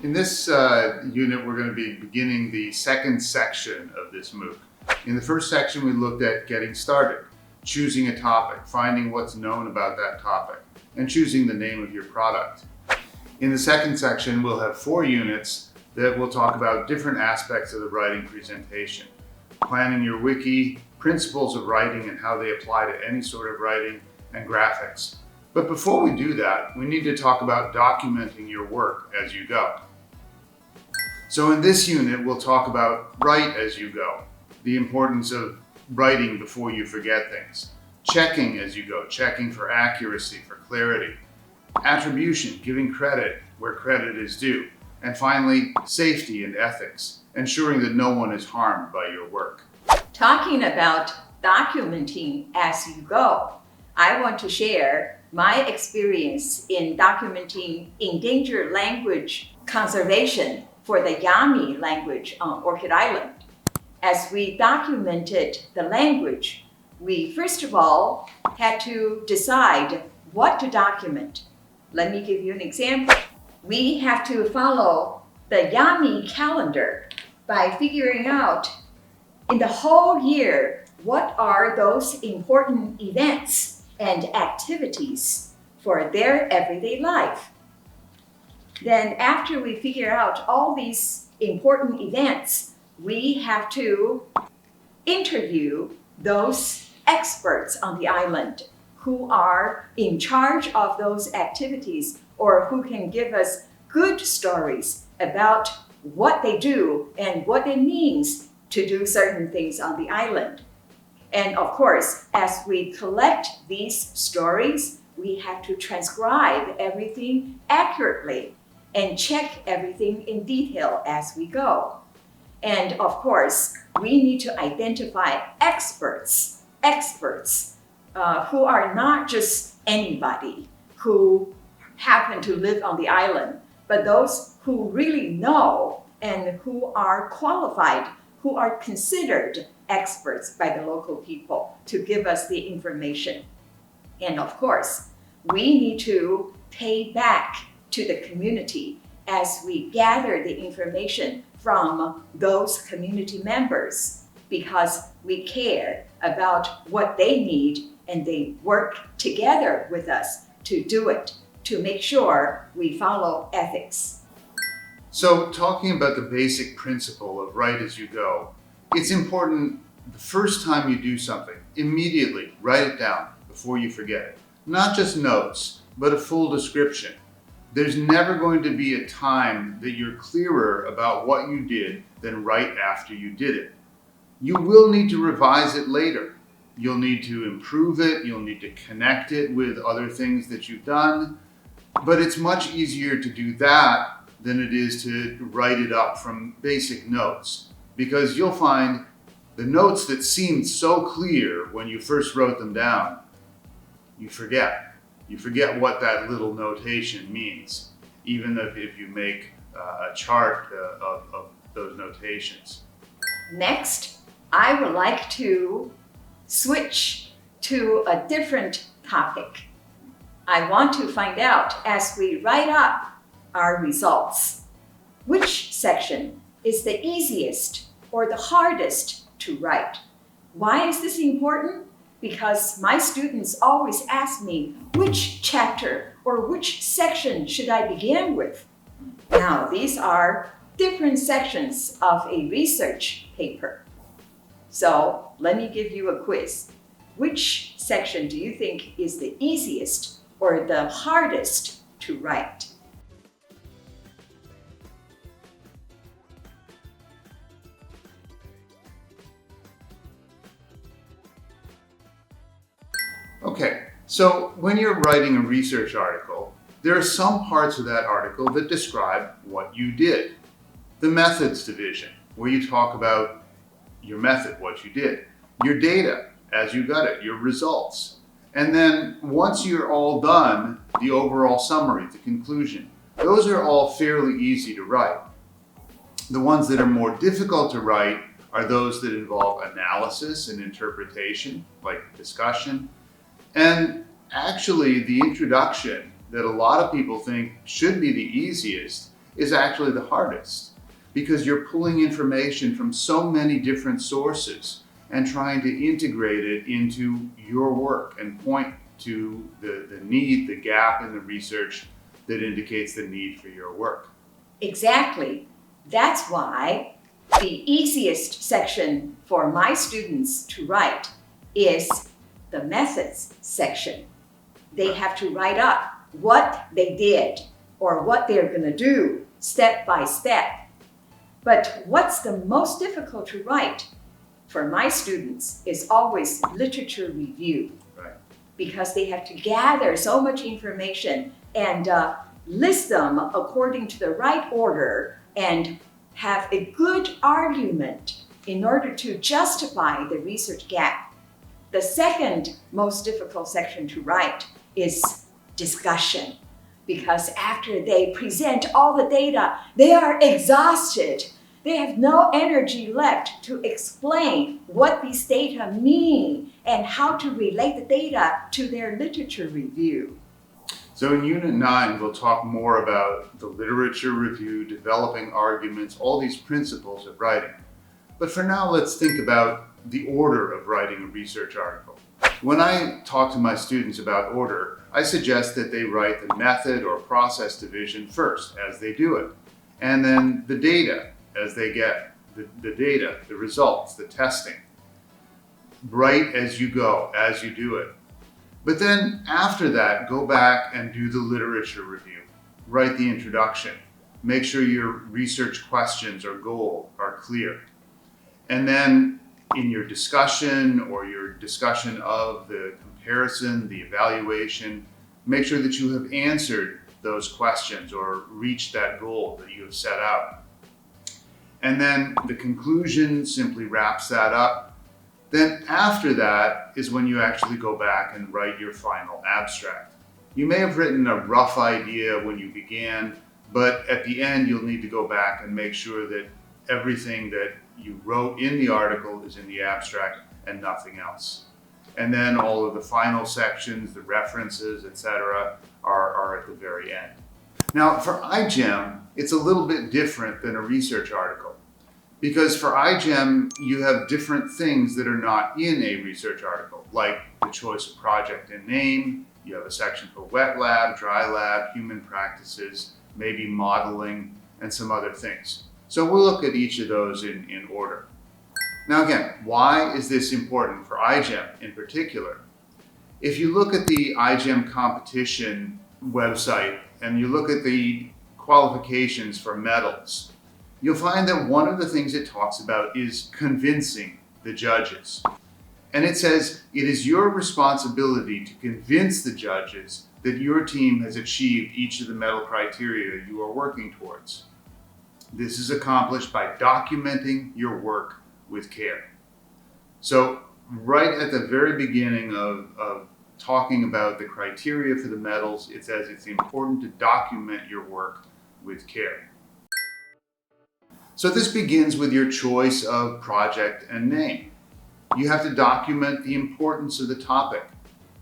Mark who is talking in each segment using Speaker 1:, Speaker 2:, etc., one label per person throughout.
Speaker 1: In this unit, we're going to be beginning the second section of this MOOC. In the first section, we looked at getting started, choosing a topic, finding what's known about that topic, and choosing the name of your product. In the second section, we'll have 4 units that will talk about different aspects of the writing presentation. Planning your wiki, principles of writing and how they apply to any sort of writing, and graphics. But before we do that, we need to talk about documenting your work as you go. So in this unit, we'll talk about write as you go, the importance of writing before you forget things, checking as you go, checking for accuracy, for clarity, attribution, giving credit where credit is due, and finally, safety and ethics, ensuring that no one is harmed by your work.
Speaker 2: Talking about documenting as you go, I want to share my experience in documenting endangered language conservation for the Yami language on Orchid Island. As we documented the language, we first of all had to decide what to document. Let me give you an example. We have to follow the Yami calendar by figuring out in the whole year what are those important events and activities for their everyday life. Then after we figure out all these important events, we have to interview those experts on the island who are in charge of those activities or who can give us good stories about what they do and what it means to do certain things on the island. And of course, as we collect these stories, we have to transcribe everything accurately and check everything in detail as we go. And of course, we need to identify experts who are not just anybody who happen to live on the island, but those who really know and who are qualified, who are considered experts by the local people to give us the information. And of course, we need to pay back to the community as we gather the information from those community members because we care about what they need and they work together with us to do it, to make sure we follow ethics.
Speaker 1: So talking about the basic principle of write as you go, it's important the first time you do something, immediately write it down before you forget it. Not just notes, but a full description. There's never going to be a time that you're clearer about what you did than right after you did it. You will need to revise it later. You'll need to improve it, you'll need to connect it with other things that you've done, but it's much easier to do that than it is to write it up from basic notes, because you'll find the notes that seemed so clear when you first wrote them down, you forget. You forget what that little notation means, even if you make a chart of those notations.
Speaker 2: Next, I would like to switch to a different topic. I want to find out, as we write up our results, which section is the easiest or the hardest to write. Why is this important? Because my students always ask me, which chapter or which section should I begin with? Now, these are different sections of a research paper. So let me give you a quiz. Which section do you think is the easiest or the hardest to write?
Speaker 1: Okay, so when you're writing a research article, there are some parts of that article that describe what you did. The methods division, where you talk about your method, what you did. Your data, as you got it, your results. And then once you're all done, the overall summary, the conclusion. Those are all fairly easy to write. The ones that are more difficult to write are those that involve analysis and interpretation, like discussion. And actually, the introduction that a lot of people think should be the easiest is actually the hardest because you're pulling information from so many different sources and trying to integrate it into your work and point to the need, the gap in the research that indicates the need for your work.
Speaker 2: Exactly. That's why the easiest section for my students to write is the methods section. They have to write up what they did or what they're going to do step by step. But what's the most difficult to write for my students is always literature review.
Speaker 1: Right.
Speaker 2: Because they have to gather so much information and list them according to the right order and have a good argument in order to justify the research gap. The second most difficult section to write is discussion, because after they present all the data, they are exhausted. They have no energy left to explain what these data mean and how to relate the data to their literature review.
Speaker 1: So in Unit 9, we'll talk more about the literature review, developing arguments, all these principles of writing. But for now, let's think about the order of writing a research article. When I talk to my students about order, I suggest that they write the method or process division first as they do it, and then the data as they get the data, the results, the testing. Write as you go, as you do it. But then after that, go back and do the literature review. Write the introduction. Make sure your research questions or goal are clear. And then in your discussion or your discussion of the comparison, the evaluation, make sure that you have answered those questions or reached that goal that you have set out. And then the conclusion simply wraps that up. Then after that is when you actually go back and write your final abstract. You may have written a rough idea when you began, but at the end you'll need to go back and make sure that everything that you wrote in the article is in the abstract and nothing else. And then all of the final sections, the references, etc., are at the very end. Now for iGEM, it's a little bit different than a research article. Because for iGEM, you have different things that are not in a research article, like the choice of project and name. You have a section for wet lab, dry lab, human practices, maybe modeling, and some other things. So we'll look at each of those in order. Now again, why is this important for iGEM in particular? If you look at the iGEM competition website and you look at the qualifications for medals, you'll find that one of the things it talks about is convincing the judges. And it says it is your responsibility to convince the judges that your team has achieved each of the medal criteria you are working towards. This is accomplished by documenting your work with care. So right at the very beginning of talking about the criteria for the medals, it says it's important to document your work with care. So this begins with your choice of project and name. You have to document the importance of the topic.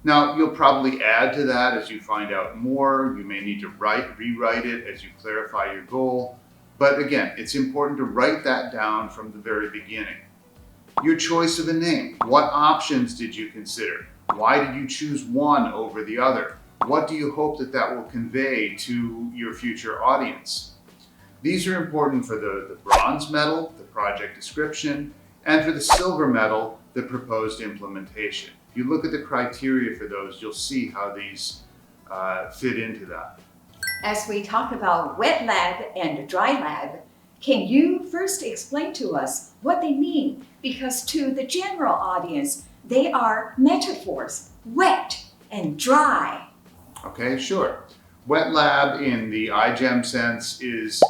Speaker 1: Now, you'll probably add to that as you find out more. You may need to rewrite it as you clarify your goal. But again, it's important to write that down from the very beginning. Your choice of a name. What options did you consider? Why did you choose one over the other? What do you hope that will convey to your future audience? These are important for the bronze medal, the project description, and for the silver medal, the proposed implementation. If you look at the criteria for those, you'll see how these fit into that.
Speaker 2: As we talk about wet lab and dry lab, can you first explain to us what they mean? Because to the general audience, they are metaphors, wet and dry.
Speaker 1: Okay, sure. Wet lab in the iGEM sense is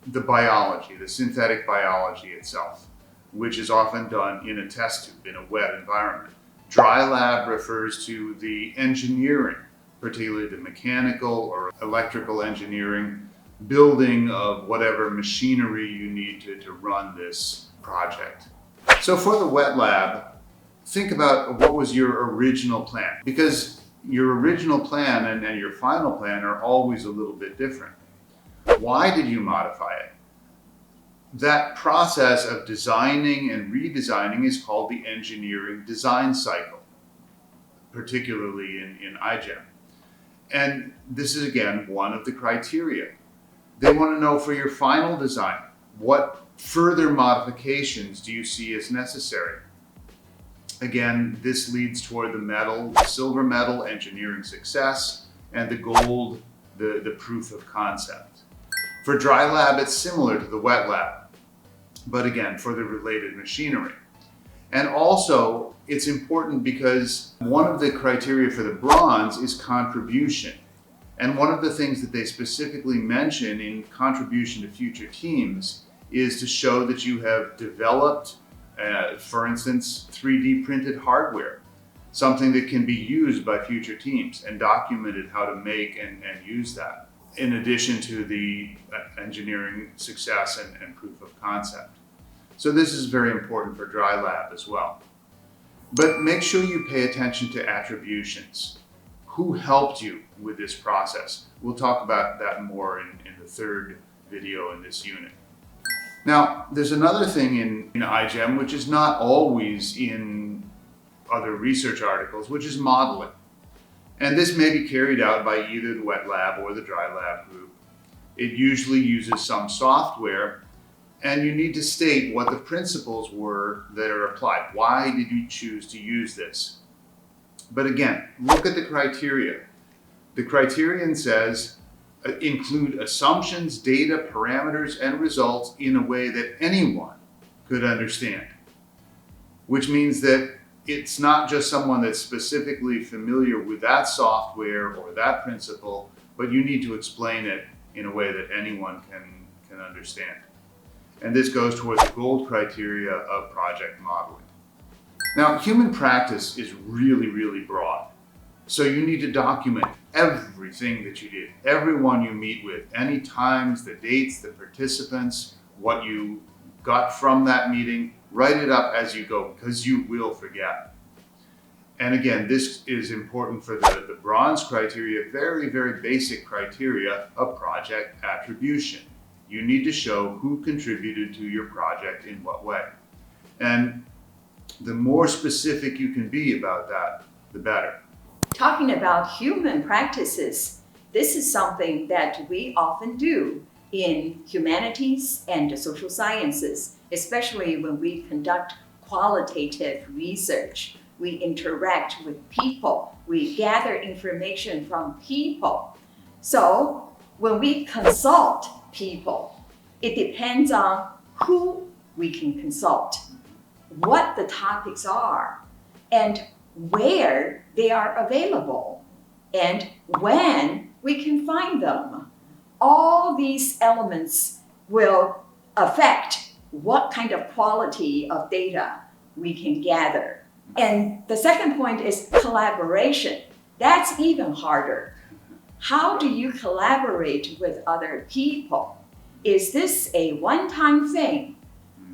Speaker 1: the biology, the synthetic biology itself, which is often done in a test tube in a wet environment. Dry lab refers to the engineering, particularly the mechanical or electrical engineering, building of whatever machinery you need to run this project. So for the wet lab, think about what was your original plan, because your original plan and your final plan are always a little bit different. Why did you modify it? That process of designing and redesigning is called the engineering design cycle, particularly in iGEM. And this is, again, one of the criteria. They want to know for your final design, what further modifications do you see as necessary? Again, this leads toward the silver medal, engineering success, and the gold, the proof of concept. For dry lab, it's similar to the wet lab, but again, for the related machinery. And also, it's important because one of the criteria for the bronze is contribution. And one of the things that they specifically mention in contribution to future teams is to show that you have developed, for instance, 3D printed hardware, something that can be used by future teams, and documented how to make and use that, in addition to the engineering success and proof of concept. So this is very important for dry lab as well. But make sure you pay attention to attributions. Who helped you with this process? We'll talk about that more in the third video in this unit. Now, there's another thing in iGEM which is not always in other research articles, which is modeling. And this may be carried out by either the wet lab or the dry lab group. It usually uses some software, and you need to state what the principles were that are applied. Why did you choose to use this? But again, look at the criteria. The criterion says, include assumptions, data, parameters, and results in a way that anyone could understand. Which means that it's not just someone that's specifically familiar with that software or that principle, but you need to explain it in a way that anyone can understand. And this goes towards the gold criteria of project modeling. Now, human practice is really, really broad. So you need to document everything that you did, everyone you meet with, any times, the dates, the participants, what you got from that meeting. Write it up as you go, because you will forget. And again, this is important for the bronze criteria, very, very basic criteria of project attribution. You need to show who contributed to your project in what way. And the more specific you can be about that, the better.
Speaker 2: Talking about human practices, this is something that we often do in humanities and social sciences, especially when we conduct qualitative research. We interact with people, we gather information from people. So when we consult people, it depends on who we can consult, what the topics are, and where they are available, and when we can find them. All these elements will affect what kind of quality of data we can gather. And the second point is collaboration. That's even harder. How do you collaborate with other people? Is this a one-time thing,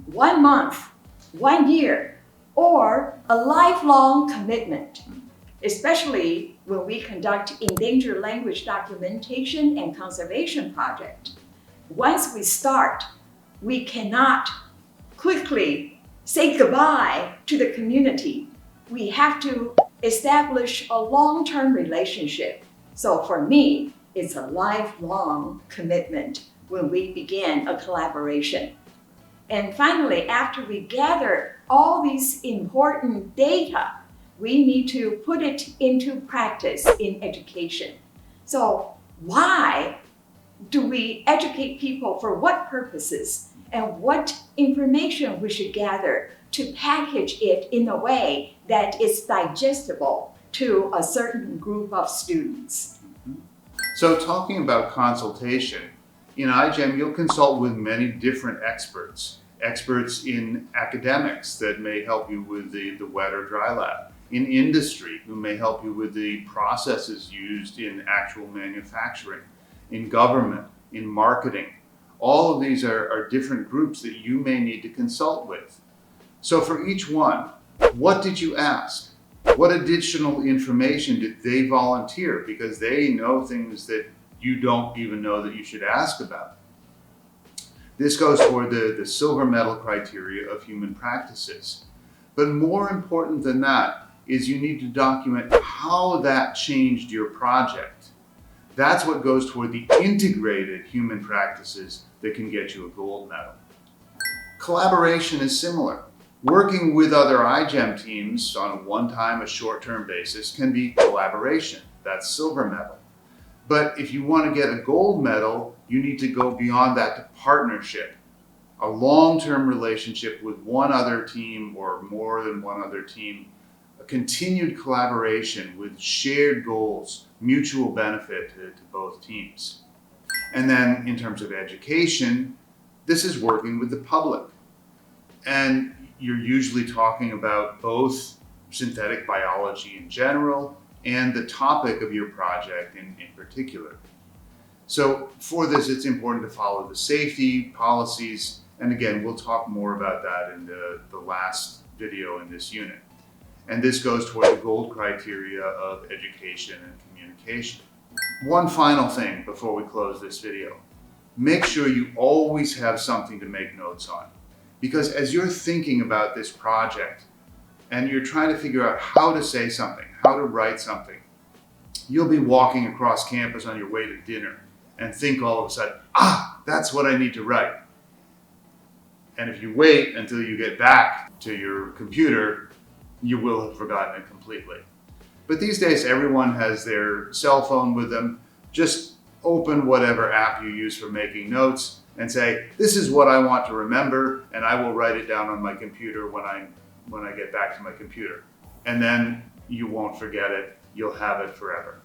Speaker 2: 1 month, 1 year, or a lifelong commitment? Especially when we conduct endangered language documentation and conservation project. Once we start, we cannot quickly say goodbye to the community. We have to establish a long-term relationship. So for me, it's a lifelong commitment when we begin a collaboration. And finally, after we gather all these important data, we need to put it into practice in education. So why do we educate people, for what purposes, and what information we should gather to package it in a way that is digestible to a certain group of students?
Speaker 1: So talking about consultation, in iGEM you'll consult with many different experts in academics that may help you with the wet or dry lab, in industry who may help you with the processes used in actual manufacturing, in government, in marketing. All of these are different groups that you may need to consult with. So for each one, what did you ask? What additional information did they volunteer? Because they know things that you don't even know that you should ask about. This goes toward the silver medal criteria of human practices. But more important than that is you need to document how that changed your project. That's what goes toward the integrated human practices that can get you a gold medal. Collaboration is similar. Working with other iGEM teams on a one-time, a short-term basis can be collaboration. That's silver medal. But if you want to get a gold medal, you need to go beyond that to partnership. A long-term relationship with one other team or more than one other team. A continued collaboration with shared goals, mutual benefit to both teams. And then in terms of education, this is working with the public. And you're usually talking about both synthetic biology in general and the topic of your project in particular. So for this, it's important to follow the safety policies. And again, we'll talk more about that in the last video in this unit. And this goes toward the gold criteria of education and communication. One final thing before we close this video. Make sure you always have something to make notes on. Because as you're thinking about this project and you're trying to figure out how to say something, how to write something, you'll be walking across campus on your way to dinner and think all of a sudden, that's what I need to write. And if you wait until you get back to your computer, you will have forgotten it completely. But these days, everyone has their cell phone with them. Just open whatever app you use for making notes and say, this is what I want to remember, and I will write it down on my computer when I get back to my computer. And then you won't forget it. You'll have it forever.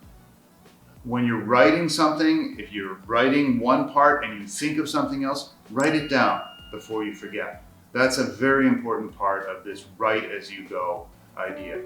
Speaker 1: When you're writing something, if you're writing one part and you think of something else, write it down before you forget. That's a very important part of this write as you go idea.